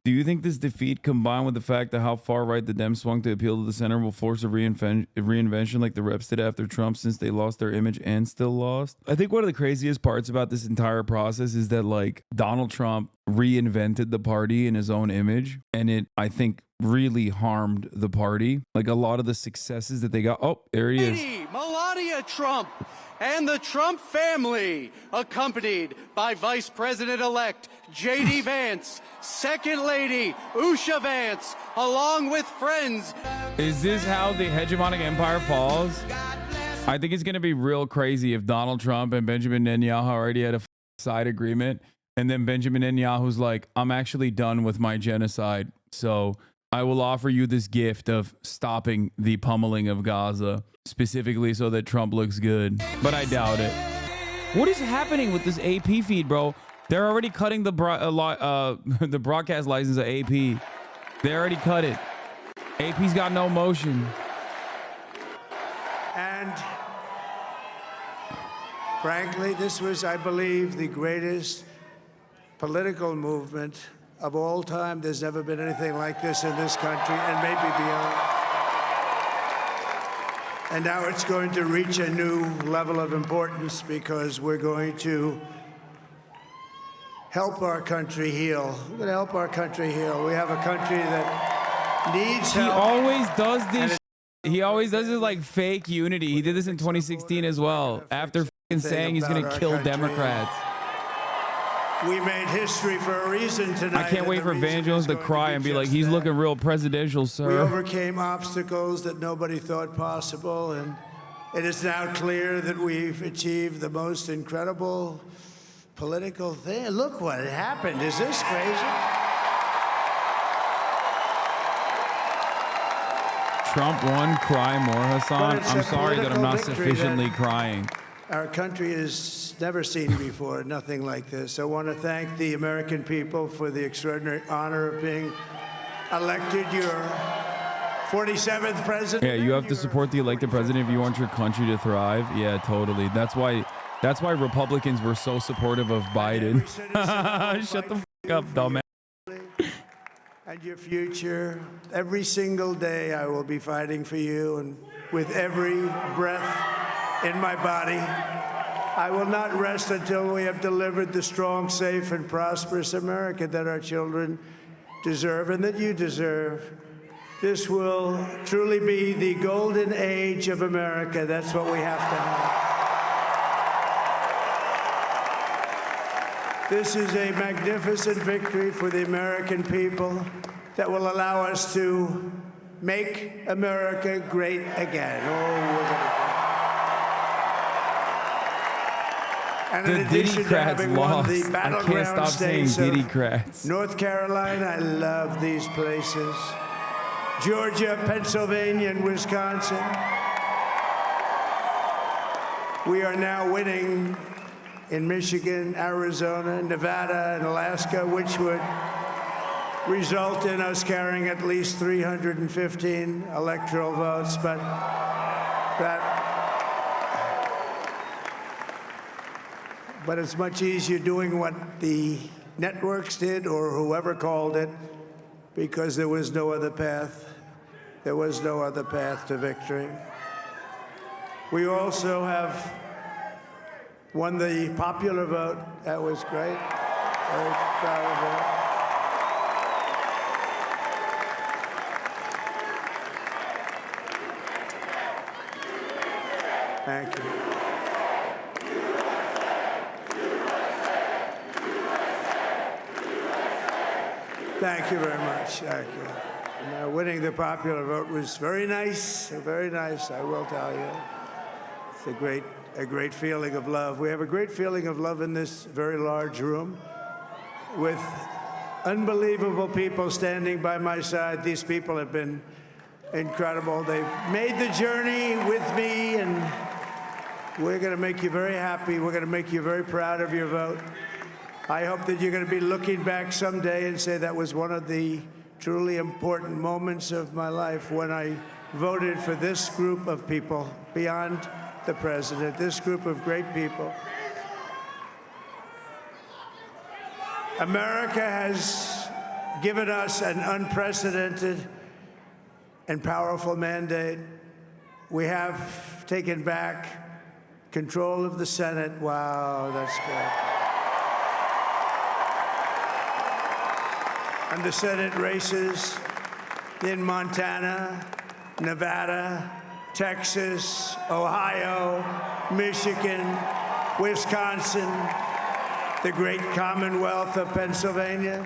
Do you think this defeat, combined with the fact that how far right the Dems swung to appeal to the center, will force a reinvention like the reps did after Trump, since they lost their image and still lost? I think one of the craziest parts about this entire process is that, like, Donald Trump reinvented the party in his own image, and it, I think, really harmed the party. Like, a lot of the successes that they got. Oh, there he is. Melania Trump and the Trump family, accompanied by Vice President-elect J.D. Vance, Second Lady Usha Vance, along with friends. Is this how the hegemonic empire falls? I think it's going to be real crazy if Donald Trump and Benjamin Netanyahu already had a side agreement, and then Benjamin Netanyahu's like, I'm actually done with my genocide, so I will offer you this gift of stopping the pummeling of Gaza, specifically so that Trump looks good. But I doubt it. What is happening with this AP feed, bro? They're already cutting the the broadcast license of AP. They already cut it. AP's got no motion. And frankly, this was, I believe, the greatest political movement of all time. There's never been anything like this in this country, and maybe beyond. And now it's going to reach a new level of importance, because we're going to help our country heal. We're going to help our country heal. We have a country that needs help. He always does this. He always does this like fake unity. He did this in 2016 as well, after saying he's going to kill Democrats. We made history for a reason tonight. I can't wait for Evangelist to cry and be like, he's looking real presidential, sir. We overcame obstacles that nobody thought possible, and it is now clear that we've achieved the most incredible political thing. Look what happened. Is this crazy? Trump won, cry more, Hassan. I'm sorry that I'm not sufficiently crying. Our country has never seen before, nothing like this. I want to thank the American people for the extraordinary honor of being elected your 47th president. Yeah, you have to support the elected president if you want your country to thrive. Yeah, totally. That's why Republicans were so supportive of Biden. Shut the fuck up, dumbass. And your future. Every single day I will be fighting for you, and with every breath in my body, I will not rest until we have delivered the strong, safe, and prosperous America that our children deserve and that you deserve. This will truly be the golden age of America. That's what we have to have. This is a magnificent victory for the American people that will allow us to make America great again. And in addition to having won the battleground states of North Carolina, I love these places, Georgia, Pennsylvania, and Wisconsin. We are now winning in Michigan, Arizona, Nevada, and Alaska, which would result in us carrying at least 315 electoral votes. But it's much easier doing what the networks did or whoever called it, because there was no other path. There was no other path to victory. We also have won the popular vote. That was great. Very proud of that. Thank you. Thank you very much. Thank you. Now, winning the popular vote was very nice, I will tell you. It's a great feeling of love. We have a great feeling of love in this very large room with unbelievable people standing by my side. These people have been incredible. They've made the journey with me, and we're going to make you very happy. We're going to make you very proud of your vote. I hope that you're going to be looking back someday and say that was one of the truly important moments of my life, when I voted for this group of people beyond the president, this group of great people. America has given us an unprecedented and powerful mandate. We have taken back control of the Senate. Wow, that's good. And the Senate races in Montana, Nevada, Texas, Ohio, Michigan, Wisconsin, the great Commonwealth of Pennsylvania.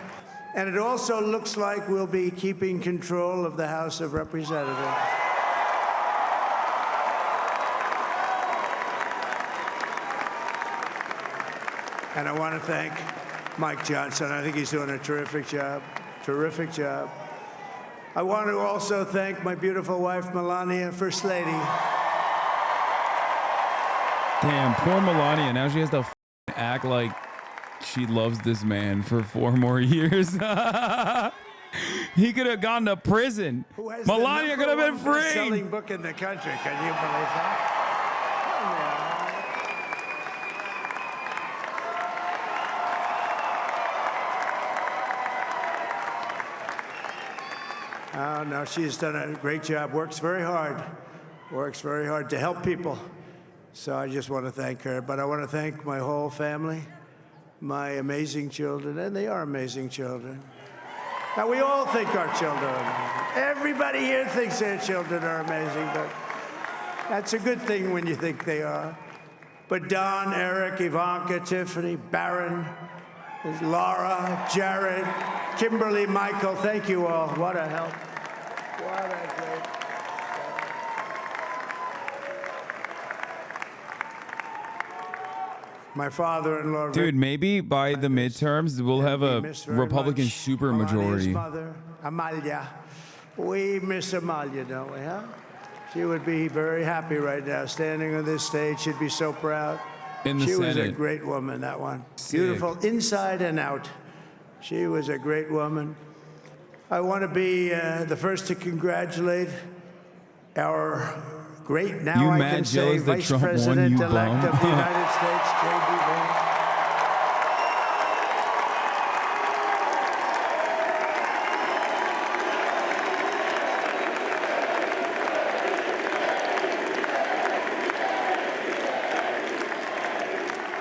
And it also looks like we'll be keeping control of the House of Representatives. And I want to thank Mike Johnson. I think he's doing a terrific job. Terrific job. I want to also thank my beautiful wife, Melania, First Lady. Damn, poor Melania. Now she has to act like she loves this man for 4 more years. He could have gone to prison. Melania could have been free. Best-selling book in the country. Can you believe that? Oh, no, she's done a great job. Works very hard to help people. So I just want to thank her. But I want to thank my whole family, my amazing children, and they are amazing children. Now, we all think our children are amazing. Everybody here thinks their children are amazing, but that's a good thing when you think they are. But Don, Eric, Ivanka, Tiffany, Barron, Laura, Jared, Kimberly, Michael, thank you all. What a help. What a great. My father-in-law. Dude, maybe by the midterms, we'll have a Republican supermajority. Mother, Amalia. We miss Amalia, don't we, huh? She would be very happy right now, standing on this stage. She'd be so proud. In the She Senate. was a great woman, that one. Sick. Beautiful inside and out. She was a great woman. I want to be the first to congratulate our great, now You I mad can say, jealous that Vice Trump won, you President-elect bum? of the United States, J.D. Vance.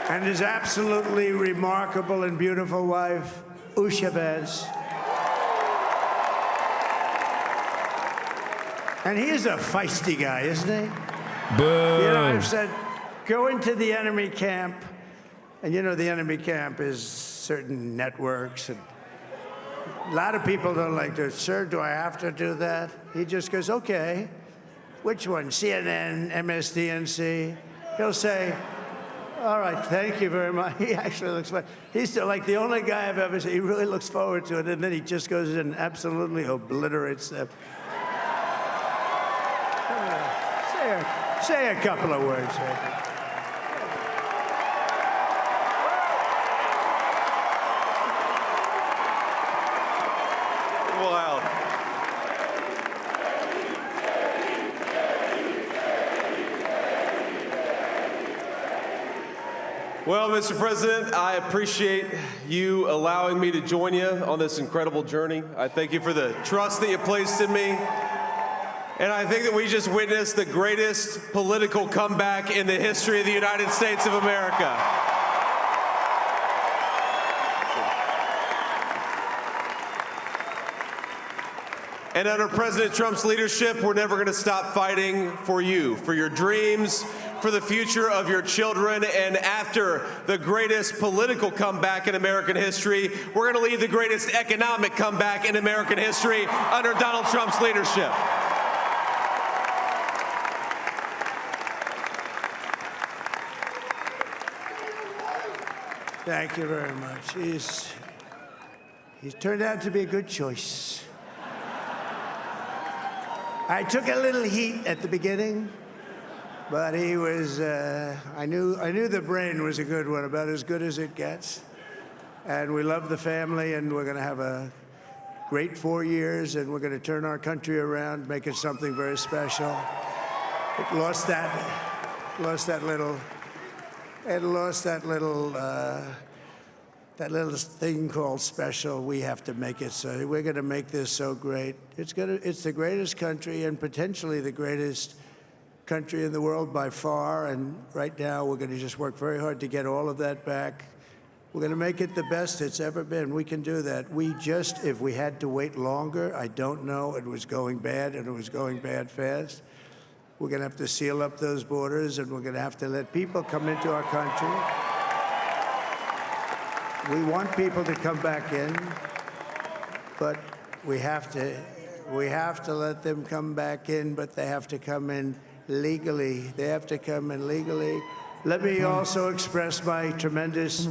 And his absolutely remarkable and beautiful wife, Usha Vance. And he is a feisty guy, isn't he? Boo. You know, I've said, go into the enemy camp. And you know, the enemy camp is certain networks. And a lot of people don't like to, sir, do I have to do that? He just goes, okay. Which one? CNN, MSDNC? He'll say, all right, thank you very much. He actually looks fine. He's like the only guy I've ever seen. He really looks forward to it, and then he just goes in and absolutely obliterates them. Say a couple of words. Wow. Well, Mr. President, I appreciate you allowing me to join you on this incredible journey. I thank you for the trust that you placed in me. And I think that we just witnessed the greatest political comeback in the history of the United States of America. And under President Trump's leadership, we're never going to stop fighting for you, for your dreams, for the future of your children. And after the greatest political comeback in American history, we're going to lead the greatest economic comeback in American history under Donald Trump's leadership. Thank you very much. He's turned out to be a good choice. I took a little heat at the beginning, but he was, I knew the brain was a good one, about as good as it gets. And we love the family, and we're going to have a great 4 years, and we're going to turn our country around, make it something very special. It lost that little that little thing called special, we have to make it so. We're going to make this so great. It's the greatest country and potentially the greatest country in the world by far. And right now, we're going to just work very hard to get all of that back. We're going to make it the best it's ever been. We can do that. If we had to wait longer, I don't know. It was going bad, and it was going bad fast. We're going to have to seal up those borders, and we're going to have to let people come into our country. We want people to come back in, but we have to let them come back in, but they have to come in legally. They have to come in legally. Let me also express my tremendous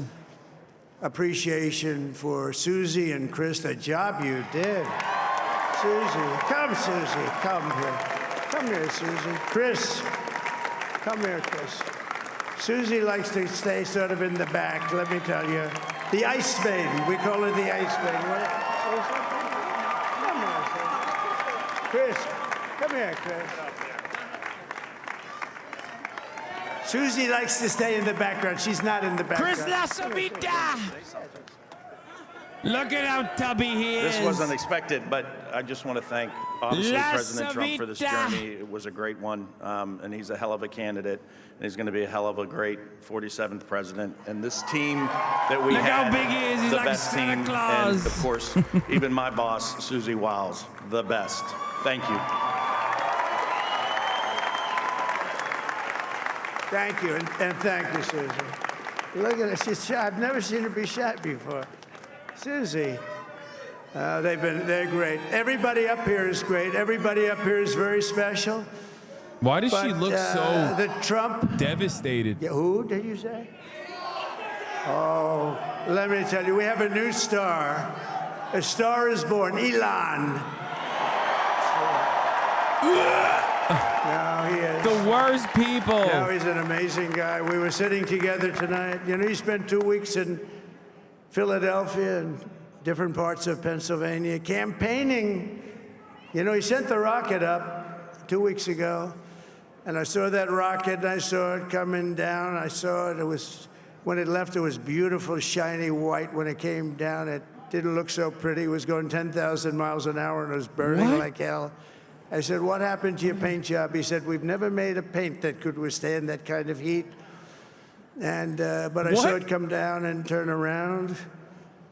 appreciation for Susie and Chris, the job you did. Susie, come here. Come here, Susie. Chris, come here, Chris. Susie likes to stay sort of in the back, let me tell you. The Ice Maiden, we call her the Ice Maiden. Come here, Chris, come here, Chris. Susie likes to stay in the background. She's not in the background. Chris Lasavita! Look at how tubby he is. This wasn't expected, but I just want to thank, obviously, President Trump for this journey. It was a great one, and he's a hell of a candidate, and he's going to be a hell of a great 47th president. And this team that we Look had, how big he is. He's the like best Santa team, Claus. and of course, even my boss, Susie Wiles, the best. Thank you. Thank you, and thank you, Susie. Look at her, she's shy. I've never seen her be shy before. Susie, they're great. Everybody up here is great. Everybody up here is very special. Why does she But, look so the Trump devastated? Yeah, who did you say? Oh, let me tell you, we have a new star. A star is born, Elon. Now he is. The worst people. Now he's an amazing guy. We were sitting together tonight. You know, he spent 2 weeks in Philadelphia and different parts of Pennsylvania campaigning. You know, he sent the rocket up 2 weeks ago, and I saw that rocket, and I saw it coming down. I saw it. It was, when it left, it was beautiful, shiny white. When it came down, it didn't look so pretty. It was going 10,000 miles an hour, and it was burning like hell. I said, what happened to your paint job? He said, we've never made a paint that could withstand that kind of heat. And, but I saw it come down and turn around.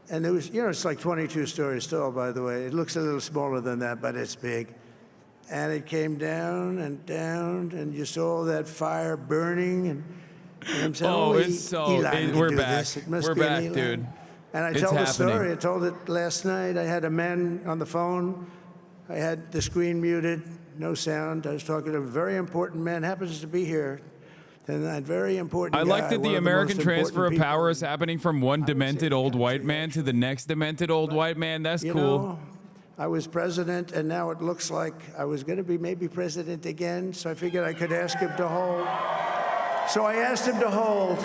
And it was, you know, it's like 22 stories tall, by the way. It looks a little smaller than that, but it's big. And it came down, and you saw that fire burning. And I'm saying, Oh, only it's so, Elon we're can do back. this. It must We're be an back, Elon. dude. And I It's told the happening. story. I told it last night. I had a man on the phone. I had the screen muted, no sound. I was talking to a very important man, happens to be here. And that very important I like guy, that one the of most American transfer important of power people. is happening from one demented old white man to the next demented old white man. That's You cool. know, I was president, and now it looks like I was going to be maybe president again, so I figured I could ask him to hold. So I asked him to hold.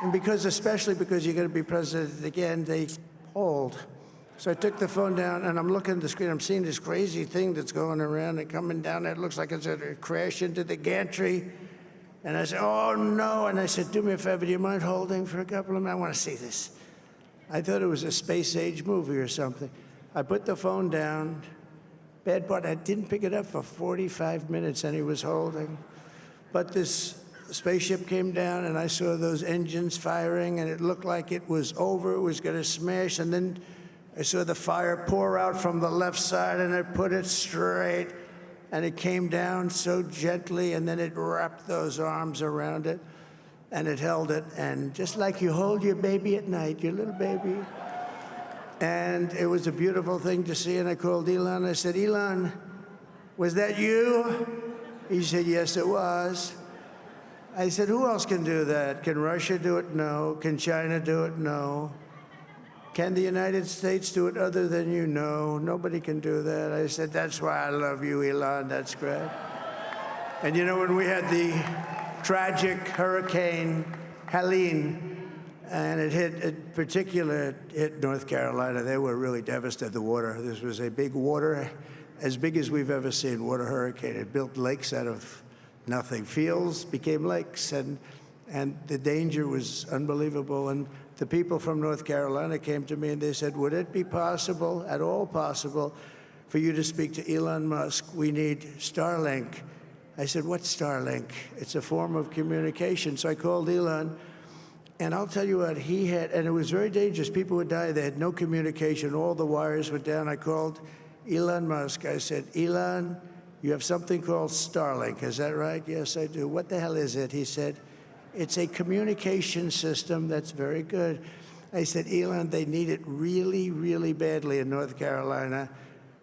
And because, especially because you're going to be president again, they hold. So I took the phone down, and I'm looking at the screen. I'm seeing this crazy thing that's going around and coming down. It looks like it's going to crash into the gantry. And I said, oh, no. And I said, do me a favor, do you mind holding for a couple of minutes? I want to see this. I thought it was a space-age movie or something. I put the phone down. Bad part, I didn't pick it up for 45 minutes, and he was holding. But this spaceship came down, and I saw those engines firing, and it looked like it was over. It was going to smash, and then I saw the fire pour out from the left side, and I put it straight, and it came down so gently, and then it wrapped those arms around it, and it held it, and just like you hold your baby at night, your little baby. And it was a beautiful thing to see, and I called Elon. I said, Elon, was that you? He said, yes, it was. I said, who else can do that? Can Russia do it? No. Can China do it? No. Can the United States do it other than you? No, nobody can do that. I said, that's why I love you, Elon. That's great. And you know, when we had the tragic Hurricane Helene, and it hit North Carolina, they were really devastated, the water. This was a big water, as big as we've ever seen, water hurricane. It built lakes out of nothing. Fields became lakes, and the danger was unbelievable. And the people from North Carolina came to me and they said, would it be possible, at all possible, for you to speak to Elon Musk? We need Starlink. I said, what's Starlink? It's a form of communication. So I called Elon, and I'll tell you what, he had, and it was very dangerous. People would die. They had no communication. All the wires were down. I called Elon Musk. I said, Elon, you have something called Starlink. Is that right? Yes, I do. What the hell is it? He said, it's a communication system that's very good. I said, Elon, they need it really, really badly in North Carolina.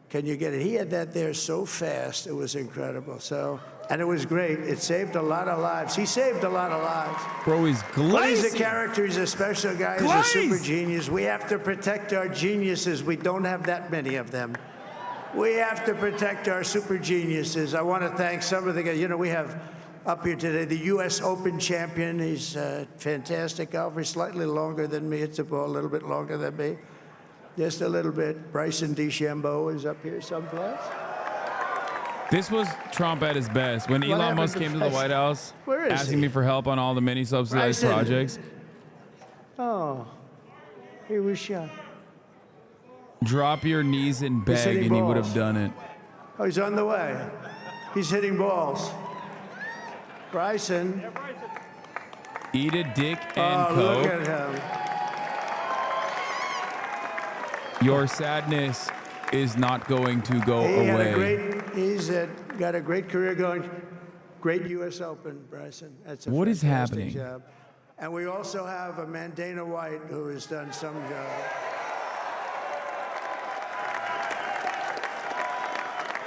Can you get it? He had that there so fast. It was incredible. So, and it was great. It saved a lot of lives. He saved a lot of lives. Bro, he's glazing. But he's a character. He's a special guy. He's a super genius. We have to protect our geniuses. We don't have that many of them. We have to protect our super geniuses. I want to thank some of the guys. You know, we have up here today the U.S. Open champion. He's a fantastic golfer, slightly longer than me. Hits the ball a little bit longer than me. Just a little bit. Bryson DeChambeau is up here someplace. This was Trump at his best. When Elon Musk came to the White House asking me for help on all the many subsidized projects. Oh, he was shot. Drop your knees and beg, and he would have done it. Oh, he's on the way. He's hitting balls. Bryson. Eat a dick and Oh, coke. look at him. Your sadness is not going to go away. He's got a great career going. Great U.S. Open, Bryson. That's a What is happening? job. And we also have a man, Dana White, who has done some job.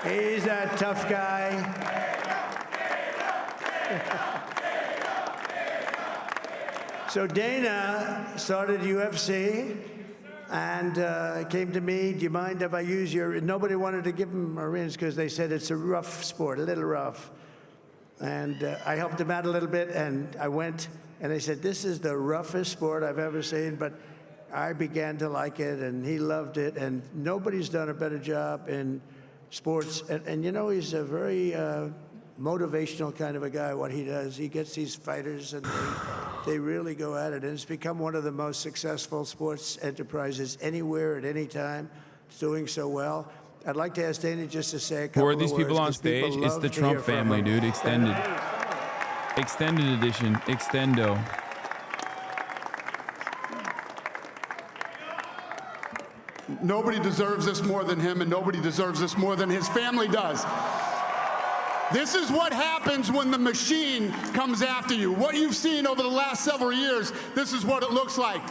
He's a tough guy. So Dana started UFC and came to me, do you mind if I use your, nobody wanted to give him a rinse because they said it's a rough sport, a little rough. And I helped him out a little bit, and I went, and they said, this is the roughest sport I've ever seen, but I began to like it, and he loved it, and nobody's done a better job in sports. And you know, he's a very motivational kind of a guy, what he does. He gets these fighters, and they really go at it, and it's become one of the most successful sports enterprises anywhere at any time. It's doing so well. I'd like to ask Dana just to say a couple Who are of these words, people on 'cause people stage? It's love the to Trump hear from family, him. dude. Extended. Extended edition. Extendo. Nobody deserves this more than him, and nobody deserves this more than his family does. This is what happens when the machine comes after you. What you've seen over the last several years, this is what it looks like.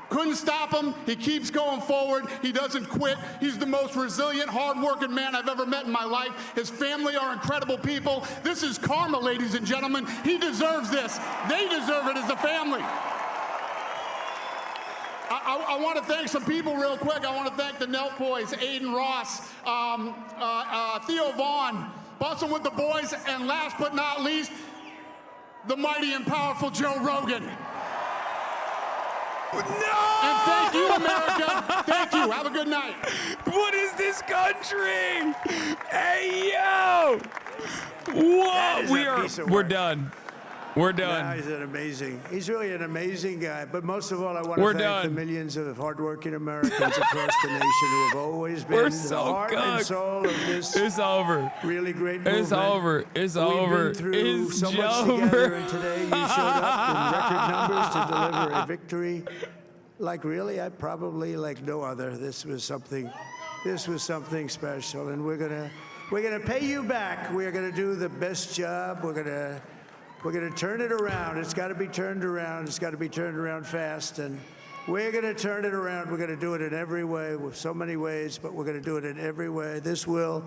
Couldn't stop him. He keeps going forward. He doesn't quit. He's the most resilient, hard-working man I've ever met in my life. His family are incredible people. This is karma, ladies and gentlemen. He deserves this. They deserve it as a family. I want to thank some people real quick. I want to thank the Nelk boys, Aiden Ross, Theo Vaughn, Bustin' with the Boys, and last but not least, the mighty and powerful Joe Rogan. No! And thank you, America. Thank you. Have a good night. What is this country? Hey, yo! Whoa! We're done. We're done. No, he's really an amazing guy. But most of all, I want to thank the millions of hardworking Americans across the nation who have always been the heart and soul of this really great movement. It's over. It's over. We've been through so much together, and today you showed up in record numbers to deliver a victory. Like really, I probably like no other. This was something special, and we're gonna pay you back. We're gonna do the best job. We're gonna turn it around. It's got to be turned around. It's got to be turned around fast, and we're gonna turn it around. We're gonna do it in every way, with so many ways, but we're gonna do it in every way. This will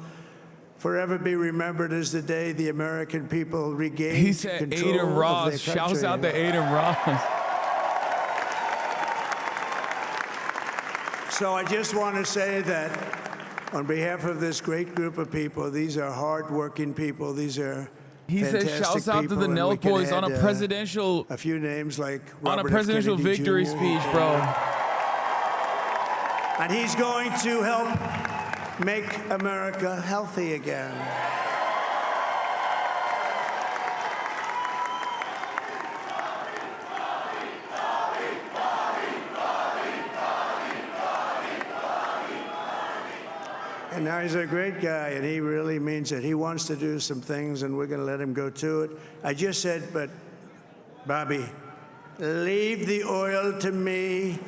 forever be remembered as the day the American people regained He said control Aiden of Ross. their country. Shouts out to Aiden Ross. So I just want to say that on behalf of this great group of people, these are hard-working people. These are He says shouts out to the Nelk boys on a presidential a few names like on a Robert F. presidential Kennedy victory Jr. speech, bro. And he's going to help make America healthy again. And now he's a great guy, and he really means it. He wants to do some things, and we're going to let him go to it. I just said, but, Bobby, leave the oil to me.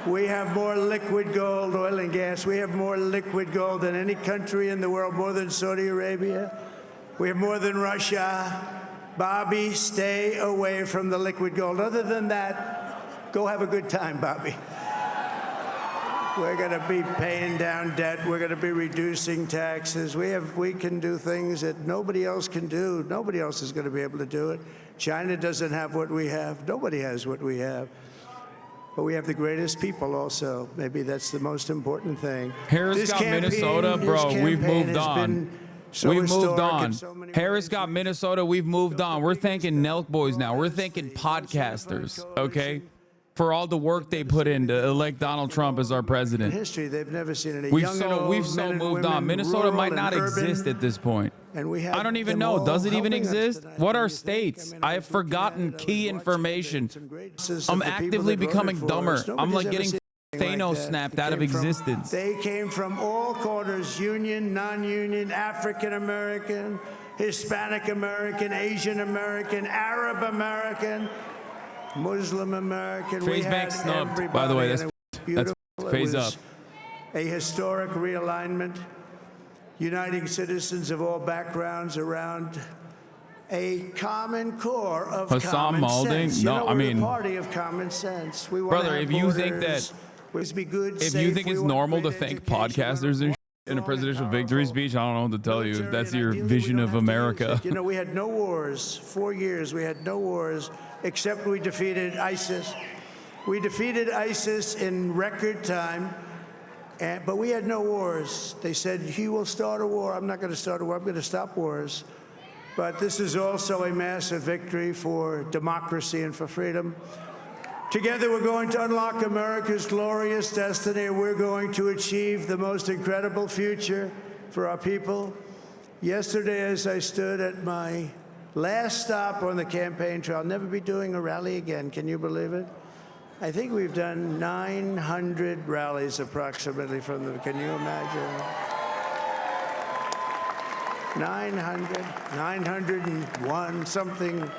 We have more liquid gold, oil and gas. We have more liquid gold than any country in the world, more than Saudi Arabia. We have more than Russia. Bobby, stay away from the liquid gold. Other than that, go have a good time, Bobby. We're going to be paying down debt. We're going to be reducing taxes. We can do things that nobody else can do. Nobody else is going to be able to do it. China doesn't have what we have. Nobody has what we have. But we have the greatest people also. Maybe that's the most important thing. Harris got Minnesota, bro. We've moved on. We've moved on. Harris got Minnesota. We've moved on. We're thanking Nelk Boys now. We're thanking podcasters, okay? For all the work they put in to elect Donald Trump as our president. History, they've never seen any We've so moved on. Minnesota might not exist at this point. And we have I don't even them know. all Does it even helping us exist? tonight. What are You think? states? I I have just think forgotten Canada key was watching information. some great decisions I'm of the people actively that voted becoming for dumber. us. I'm Nobody's like ever getting seen anything Thanos like that. snapped They out of came from- existence. They came from all corners, union, non-union, African American, Hispanic American, Asian American, Arab American, Muslim American. Phase bank snubbed, by the way. That's phase up. A historic realignment, uniting citizens of all backgrounds around a common core of Hassan common Malding? sense. No, I we're mean- the party of common sense. We want Brother, if you think that- be good, If safe, you think we it's want normal to great thank education, podcasters and in a presidential victory speech, I don't know what to tell you. military, That's and your ideally, vision we don't of have to use America. it. You know, we had no wars. 4 years, we had no wars, except we defeated ISIS. We defeated ISIS in record time, but we had no wars. They said, he will start a war. I'm not going to start a war. I'm going to stop wars. But this is also a massive victory for democracy and for freedom. Together, we're going to unlock America's glorious destiny. We're going to achieve the most incredible future for our people. Yesterday, as I stood at my last stop on the campaign trail, I'll never be doing a rally again. Can you believe it? I think we've done 900 rallies approximately from them. Can you imagine? 901, something,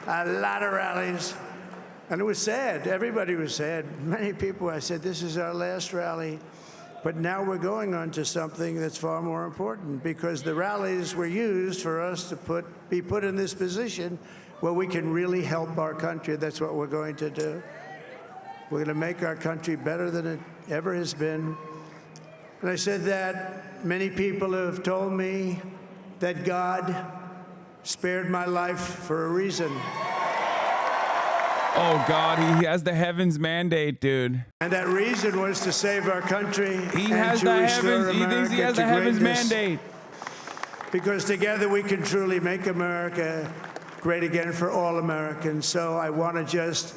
a lot of rallies. And it was sad. Everybody was sad. Many people, I said, this is our last rally. But now we're going on to something that's far more important, because the rallies were used for us to be put in this position where we can really help our country. That's what we're going to do. We're going to make our country better than it ever has been. And I said that many people have told me that God spared my life for a reason. Oh, God, he has the heavens mandate, dude. And that reason was to save our country. He has the heavens. He thinks he has the heavens mandate. Because together we can truly make America great again for all Americans. So I want to just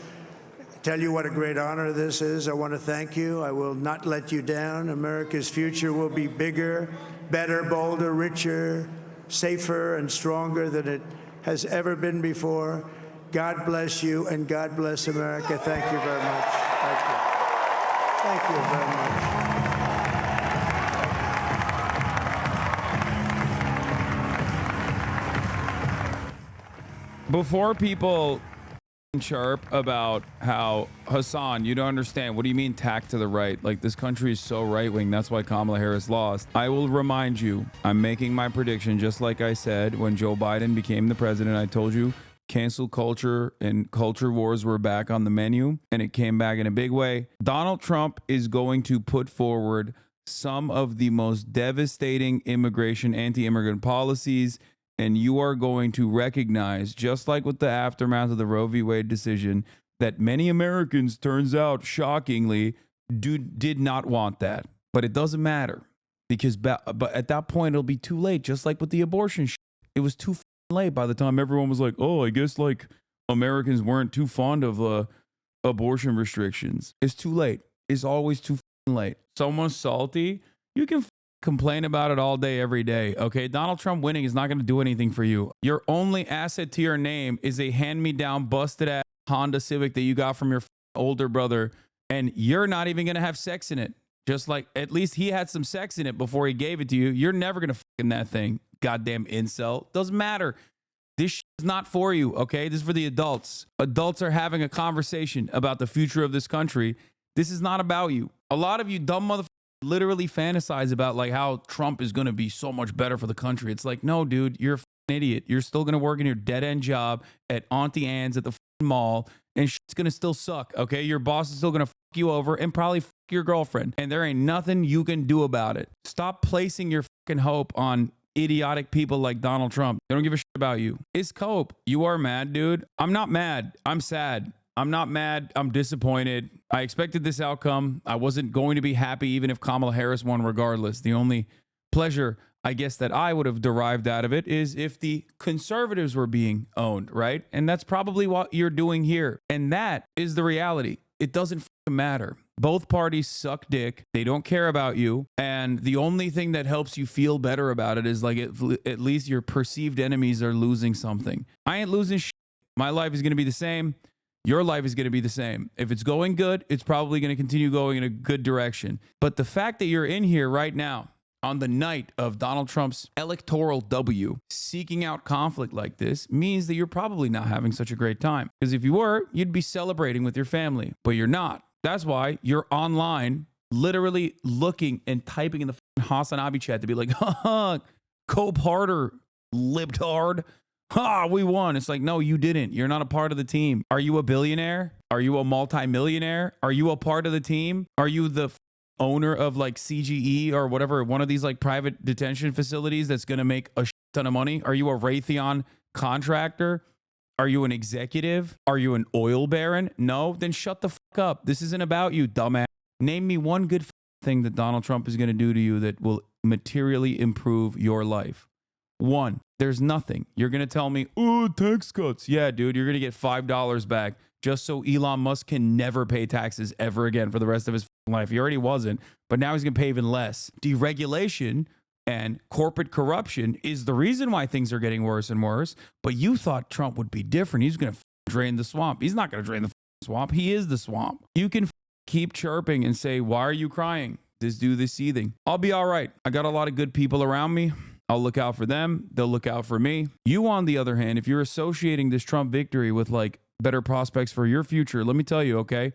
tell you what a great honor this is. I want to thank you. I will not let you down. America's future will be bigger, better, bolder, richer, safer, and stronger than it has ever been before. God bless you, and God bless America. Thank you very much. Thank you. Thank you very much. Before people chirp about how, Hassan, you don't understand. What do you mean tack to the right? Like, this country is so right-wing. That's why Kamala Harris lost. I will remind you, I'm making my prediction just like I said when Joe Biden became the president. I told you cancel culture and culture wars were back on the menu, and it came back in a big way. Donald Trump is going to put forward some of the most devastating immigration, anti-immigrant policies, and you are going to recognize, just like with the aftermath of the Roe v. Wade decision, that many Americans, turns out, shockingly, did not want that. But it doesn't matter, because but at that point, it'll be too late, just like with the abortion shit. It was too late by the time everyone was like, oh, I guess like Americans weren't too fond of abortion restrictions. It's too late. It's always too late. Someone's salty, you can complain about it all day, every day. Okay, Donald Trump winning is not going to do anything for you. Your only asset to your name is a hand-me-down, busted-ass Honda Civic that you got from your older brother, and you're not even going to have sex in it. Just like at least he had some sex in it before he gave it to you. You're never going to fucking that thing. Goddamn incel. Doesn't matter. This shit is not for you, okay? This is for the adults. Adults are having a conversation about the future of this country. This is not about you. A lot of you dumb motherfuckers literally fantasize about like how Trump is going to be so much better for the country. It's like, no, dude, you're a fucking idiot. You're still going to work in your dead-end job at Auntie Anne's at the fucking mall, and shit's going to still suck, okay? Your boss is still going to fuck you over and probably fuck your girlfriend, and there ain't nothing you can do about it. Stop placing your fucking hope on idiotic people like Donald Trump. They don't give a shit about you. It's cope. You are mad, dude. I'm not mad. I'm sad. I'm not mad. I'm disappointed. I expected this outcome. I wasn't going to be happy even if Kamala Harris won regardless. The only pleasure, I guess, that I would have derived out of it is if the conservatives were being owned, right? And that's probably what you're doing here. And that is the reality. It doesn't matter. Both parties suck dick. They don't care about you. And the only thing that helps you feel better about it is like at least your perceived enemies are losing something. I ain't losing shit. My life is going to be the same. Your life is going to be the same. If it's going good, it's probably going to continue going in a good direction. But the fact that you're in here right now on the night of Donald Trump's electoral W, seeking out conflict like this means that you're probably not having such a great time. Because if you were, you'd be celebrating with your family, but you're not. That's why you're online, literally looking and typing in the HasanAbi chat to be like, haha, cope harder, libtard. Ha, we won. It's like, no, you didn't. You're not a part of the team. Are you a billionaire? Are you a multimillionaire? Are you a part of the team? Are you the owner of like CGE or whatever, one of these like private detention facilities that's going to make a ton of money? Are you a Raytheon contractor? Are you an executive? Are you an oil baron? No? Then shut the fuck up. This isn't about you, dumbass. Name me one good thing that Donald Trump is going to do to you that will materially improve your life. One. There's nothing. You're going to tell me, oh, tax cuts. Yeah, dude, you're going to get $5 back just so Elon Musk can never pay taxes ever again for the rest of his life. He already wasn't, but now he's going to pay even less. Deregulation and corporate corruption is the reason why things are getting worse and worse. But you thought Trump would be different. He's going to drain the swamp. He's not going to drain the swamp. He is the swamp. You can keep chirping and say, why are you crying? This dude is seething. I'll be all right. I got a lot of good people around me. I'll look out for them. They'll look out for me. You, on the other hand, if you're associating this Trump victory with like better prospects for your future, let me tell you, okay?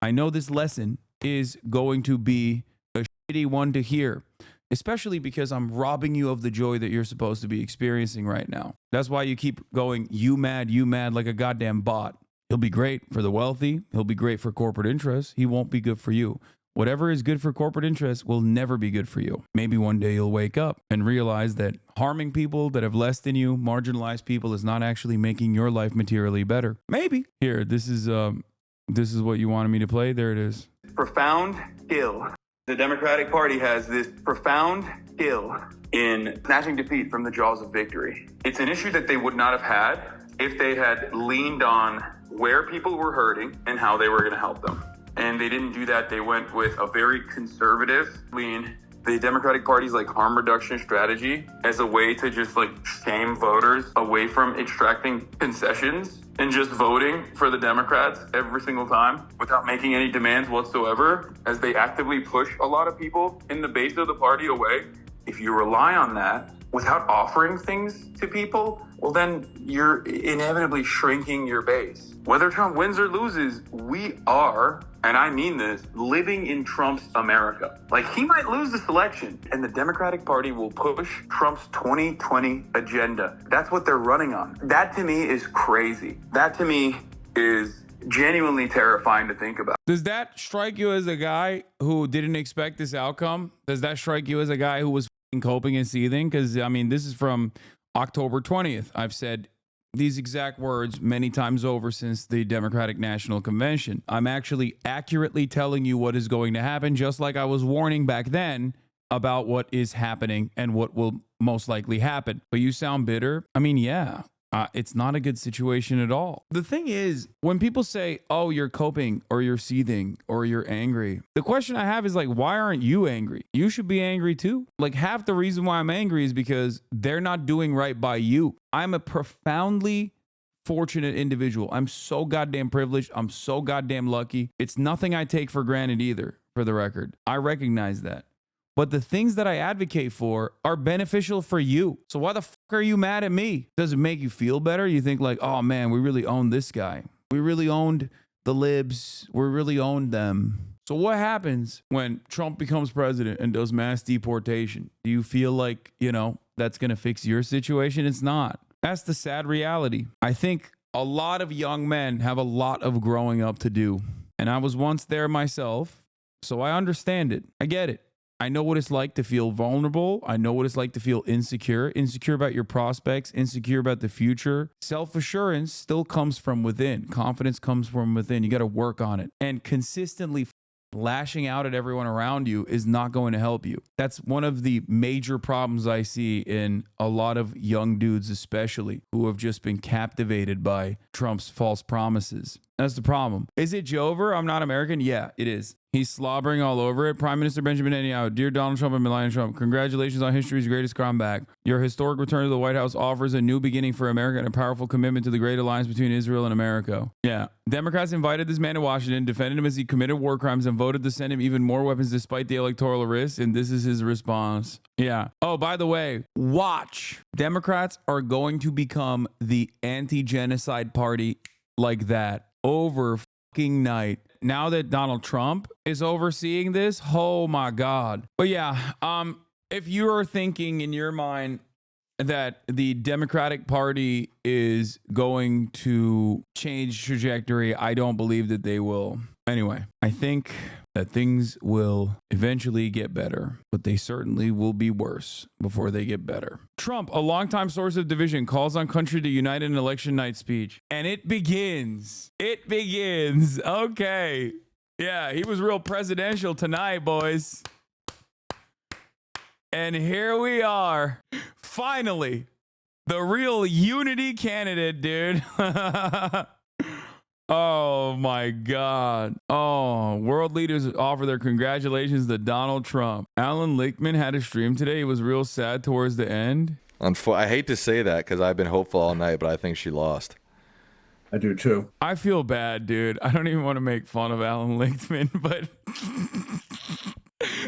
I know this lesson is going to be a shitty one to hear, especially because I'm robbing you of the joy that you're supposed to be experiencing right now. That's why you keep going, you mad, like a goddamn bot. He'll be great for the wealthy. He'll be great for corporate interests. He won't be good for you. Whatever is good for corporate interests will never be good for you. Maybe one day you'll wake up and realize that harming people that have less than you, marginalized people, is not actually making your life materially better. Maybe. Here, this is what you wanted me to play. There it is. Profound skill. The Democratic Party has this profound skill in snatching defeat from the jaws of victory. It's an issue that they would not have had if they had leaned on where people were hurting and how they were going to help them. And they didn't do that. They went with a very conservative lean. The Democratic Party's like harm reduction strategy as a way to just like shame voters away from extracting concessions and just voting for the Democrats every single time without making any demands whatsoever, as they actively push a lot of people in the base of the party away. If you rely on that without offering things to people, well, then you're inevitably shrinking your base. Whether Trump wins or loses, we are, and I mean this, living in Trump's America. Like, he might lose this election, and the Democratic Party will push Trump's 2020 agenda. That's what they're running on. That to me is crazy. That to me is genuinely terrifying to think about. Does that strike you as a guy who didn't expect this outcome? Does that strike you as a guy who was coping and seething? Because, I mean, this is from October 20th. I've said these exact words many times over since the Democratic National Convention. I'm actually accurately telling you what is going to happen, just like I was warning back then about what is happening and what will most likely happen. But you sound bitter. I mean, yeah. It's not a good situation at all. The thing is, when people say, oh, you're coping or you're seething or you're angry, the question I have is like, why aren't you angry? You should be angry too. Like, half the reason why I'm angry is because they're not doing right by you. I'm a profoundly fortunate individual. I'm so goddamn privileged. I'm so goddamn lucky. It's nothing I take for granted either. for the record. I recognize that. But the things that I advocate for are beneficial for you. So why the fuck are you mad at me? Does it make you feel better? You think like, oh man, we really owned this guy. We really owned the libs. We really owned them. So what happens when Trump becomes president and does mass deportation? Do you feel like, that's going to fix your situation? It's not. That's the sad reality. I think a lot of young men have a lot of growing up to do. And I was once there myself, so I understand it. I get it. I know what it's like to feel vulnerable. I know what it's like to feel insecure about your prospects, insecure about the future. Self-assurance still comes from within. Confidence comes from within. You got to work on it. And consistently lashing out at everyone around you is not going to help you. That's one of the major problems I see in a lot of young dudes, especially who have just been captivated by Trump's false promises. That's the problem. Is it Jover? I'm not American? Yeah, it is. He's slobbering all over it. Prime Minister Benjamin Netanyahu, dear Donald Trump and Melania Trump, congratulations on history's greatest comeback. Your historic return to the White House offers a new beginning for America and a powerful commitment to the great alliance between Israel and America. Yeah. Democrats invited this man to Washington, defended him as he committed war crimes, and voted to send him even more weapons despite the electoral risks. And this is his response. Yeah. Oh, by the way, watch. Democrats are going to become the anti-genocide party like that over fucking night. Now that Donald Trump is overseeing this, oh my God. But yeah, if you are thinking in your mind that the Democratic Party is going to change trajectory, I don't believe that they will. Anyway, I think that things will eventually get better, but they certainly will be worse before they get better. Trump, a longtime source of division, calls on country to unite in an election night speech. And it begins. It begins. Okay. Yeah, he was real presidential tonight, boys. And here we are. Finally, the real unity candidate, dude. Oh my God. Oh, world leaders offer their congratulations to Donald Trump. Alan Lichtman had a stream today. He was real sad towards the end. I hate to say that because I've been hopeful all night, but I think she lost. I do too. I feel bad, dude. I don't even want to make fun of Alan Lichtman, but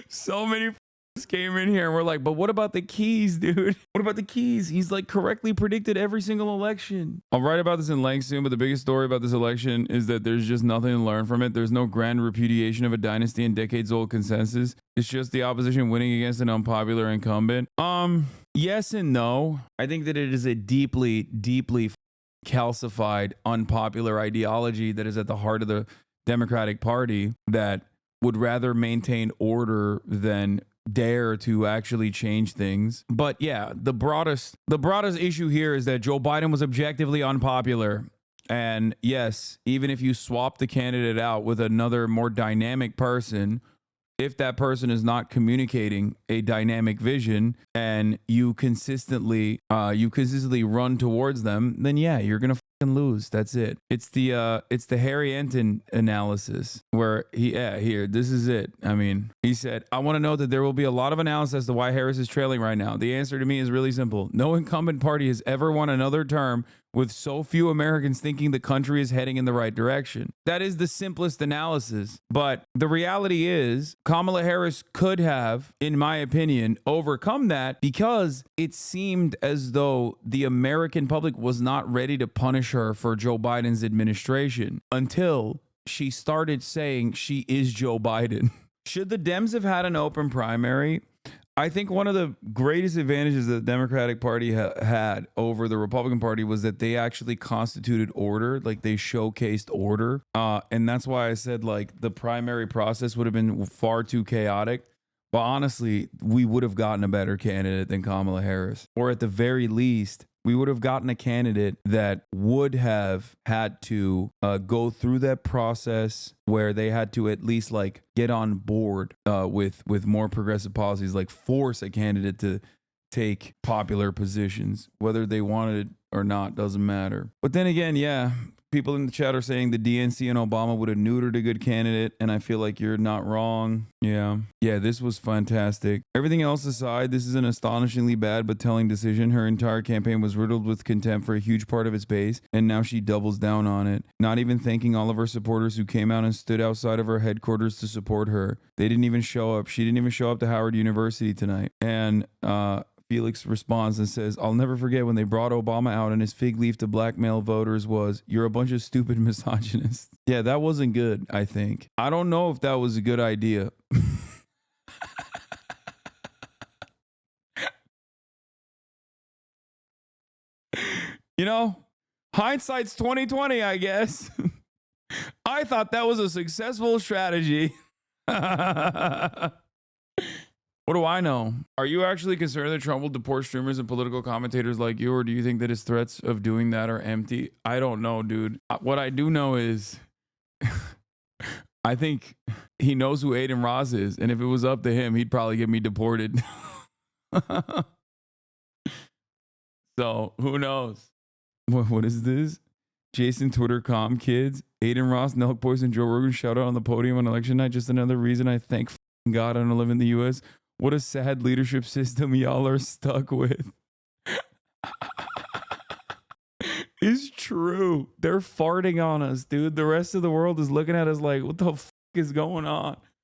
so many came in here and we're like, but what about the keys, dude? What about the keys? He's like correctly predicted every single election. I'll write about this in length soon, but the biggest story about this election is that there's just nothing to learn from it. There's no grand repudiation of a dynasty and decades-old consensus. It's just the opposition winning against an unpopular incumbent. Yes and no. I think that it is a deeply, deeply calcified, unpopular ideology that is at the heart of the Democratic Party that would rather maintain order than dare to actually change things. But yeah, the broadest issue here is that Joe Biden was objectively unpopular. And yes, even if you swap the candidate out with another more dynamic person, if that person is not communicating a dynamic vision and you consistently run towards them, then yeah, you're gonna fucking lose. That's it. It's the Harry Enton analysis where this is it. I mean, he said, I want to know that there will be a lot of analysis as to why Harris is trailing right now. The answer to me is really simple. No incumbent party has ever won another term with so few Americans thinking the country is heading in the right direction. That is the simplest analysis. But the reality is Kamala Harris could have, in my opinion, overcome that because it seemed as though the American public was not ready to punish her for Joe Biden's administration until she started saying she is Joe Biden. Should the Dems have had an open primary? I think one of the greatest advantages that the Democratic Party had over the Republican Party was that they actually constituted order, like they showcased order. And that's why I said like the primary process would have been far too chaotic. But honestly, we would have gotten a better candidate than Kamala Harris. Or at the very least, we would have gotten a candidate that would have had to go through that process where they had to at least like get on board with more progressive policies, like force a candidate to take popular positions, whether they wanted it or not, doesn't matter. But then again, yeah, people in the chat are saying the DNC and Obama would have neutered a good candidate, and I feel like you're not wrong. Yeah, this was fantastic. Everything else aside, this is an astonishingly bad but telling decision. Her entire campaign was riddled with contempt for a huge part of its base, and now she doubles down on it, not even thanking all of her supporters who came out and stood outside of her headquarters to support her. They didn't even show up. She didn't even show up to Howard University tonight. And Felix responds and says, I'll never forget when they brought Obama out and his fig leaf to blackmail voters was, you're a bunch of stupid misogynists. Yeah, that wasn't good, I think. I don't know if that was a good idea. You know, hindsight's 2020, I guess. I thought that was a successful strategy. What do I know? Are you actually concerned that Trump will deport streamers and political commentators like you, or do you think that his threats of doing that are empty? I don't know, dude. What I do know is I think he knows who Aiden Ross is, and if it was up to him, he'd probably get me deported. So, who knows? What is this? Jason Twitter calm kids. Aiden Ross, Nelk Boys, and Joe Rogan shout out on the podium on election night. Just another reason I thank God I don't live in the U.S. What a sad leadership system y'all are stuck with. It's true. They're farting on us, dude. The rest of the world is looking at us like, what the fuck is going on?